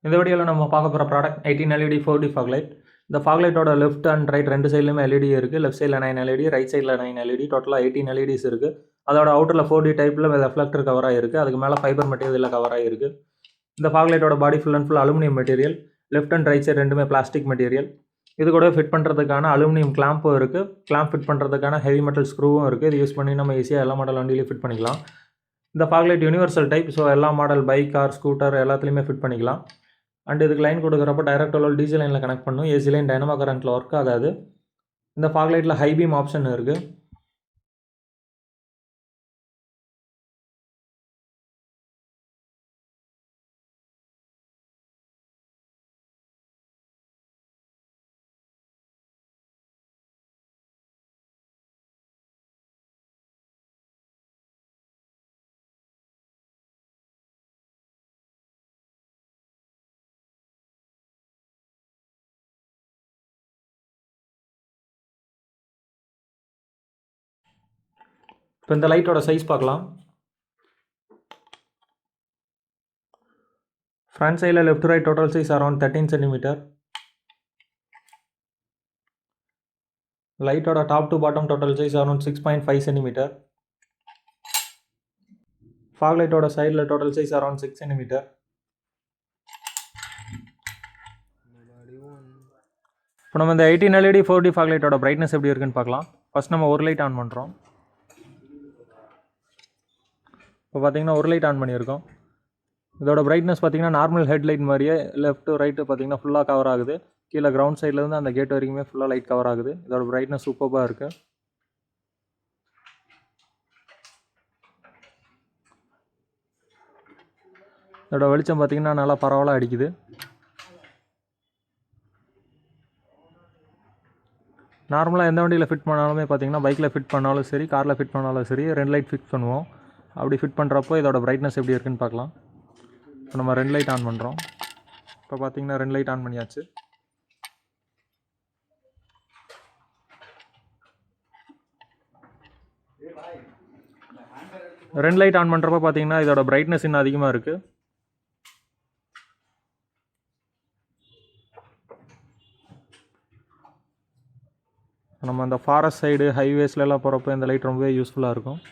இந்த வீடியோவில் நம்ம பார்க்க போகிற product 18 LED 4D fog light. இந்த fog lightோட லெஃப்ட் அண்ட் ரைட் ரெண்டு சைட்லையுமே LED இருக்குது. லெஃப்ட் சைடில் 9 LED, ரைட் சைடில் 9 LED, டோட்டலாக 18 LEDs இருக்குது. அதோட அவுட்டரில் 4D டைப்பில் ரெஃப்ளெக்டர் கவராக இருக்குது. அதுக்கு மேலே ஃபைபர் மெட்டீரியலில் கவராக இருக்குது. இந்த fog lightோட body full and full aluminium material. Left and right side ரெண்டுமே பிளாஸ்டிக் மெட்டீரியல். இது கூட ஃபிட் பண்ணுறதுக்கான அலுமினியம் கிளாம்பும் இருக்குது. கிளாம்ப் ஃபிட் பண்ணுறதுக்கான ஹெவி மெட்டல் ஸ்க்ரூவும் இருக்குது. இது யூஸ் பண்ணி நம்ம ஈஸியாக எல்லா மாடல் வண்டியிலையும் ஃபிட் பண்ணிக்கலாம். இந்த fog light universal type. So எல்லா மாடல் பைக், கார், ஸ்கூட்டர் எல்லாத்துலேயுமே ஃபிட் பண்ணிக்கலாம். அண்ட் இதுக்கு லைன் கொடுக்குறப்ப டைரக்ட் லோல் டிசி லைனில் கனெக்ட் பண்ணும். ஏசி லைன் டைனமோ கரண்ட்டில் ஒர்க் ஆகாது. இந்த fog lightல ஹை பீம் ஆப்ஷன் இருக்குது. இப்போ இந்த லைட்டோட சைஸ் பார்க்கலாம். ஃப்ரண்ட் சைடில் left right total size around 13 centimetre. லைட்டோட top to bottom total size around 6.5 centimetre. fog lightோட சைடில் டோட்டல் சைஸ் அரௌண்ட் 6 சென்டிமீட்டர். இப்போ நம்ம இந்த 18 LED 4D fog lightோட பிரைட்னஸ் எப்படி இருக்குன்னு பார்க்கலாம். ஃபர்ஸ்ட் நம்ம ஒரு லைட் ஆன் பண்ணுறோம். இப்போ பார்த்தீங்கன்னா ஒரு லைட் ஆன் பண்ணியிருக்கோம். இதோட பிரைட்னஸ் பார்த்தீங்கன்னா நார்மல் ஹெட்லைட் மாதிரியே லெஃப்ட் ரைட்டு பார்த்தீங்கன்னா ஃபுல்லாக கவர் ஆகுது. கீழே கிரவுண்ட் சைட்லேருந்து அந்த கேட் வரைக்குமே ஃபுல்லாக லைட் கவர் ஆகுது. இதோட பிரைட்னஸ் சூப்பராக இருக்குது. இதோட வெளிச்சம் பார்த்தீங்கன்னா நல்லா பரவலாக அடிக்குது. நார்மலாக எந்த வண்டியில் ஃபிட் பண்ணாலுமே பார்த்தீங்கன்னா பைக்கில் ஃபிட் பண்ணாலும் சரி, காரில் ஃபிட் பண்ணாலும் சரி, ரெண்டு லைட் ஃபிட் பண்ணுவோம். அப்படி ஃபிட் பண்ணுறப்போ இதோட பிரைட்னஸ் எப்படி இருக்குன்னு பார்க்கலாம். இப்போ நம்ம ரெண்டு லைட் ஆன் பண்ணுறோம். இப்போ பார்த்தீங்கன்னா ரெண்டு லைட் ஆன் பண்ணியாச்சு. ரெண்டு லைட் ஆன் பண்ணுறப்போ பார்த்தீங்கன்னா இதோட பிரைட்னஸ் இன்னும் அதிகமாக இருக்குது. நம்ம அந்த ஃபாரஸ்ட் சைடு ஹைவேஸ்லாம் போகிறப்போ இந்த லைட் ரொம்பவே யூஸ்ஃபுல்லாக இருக்கும்.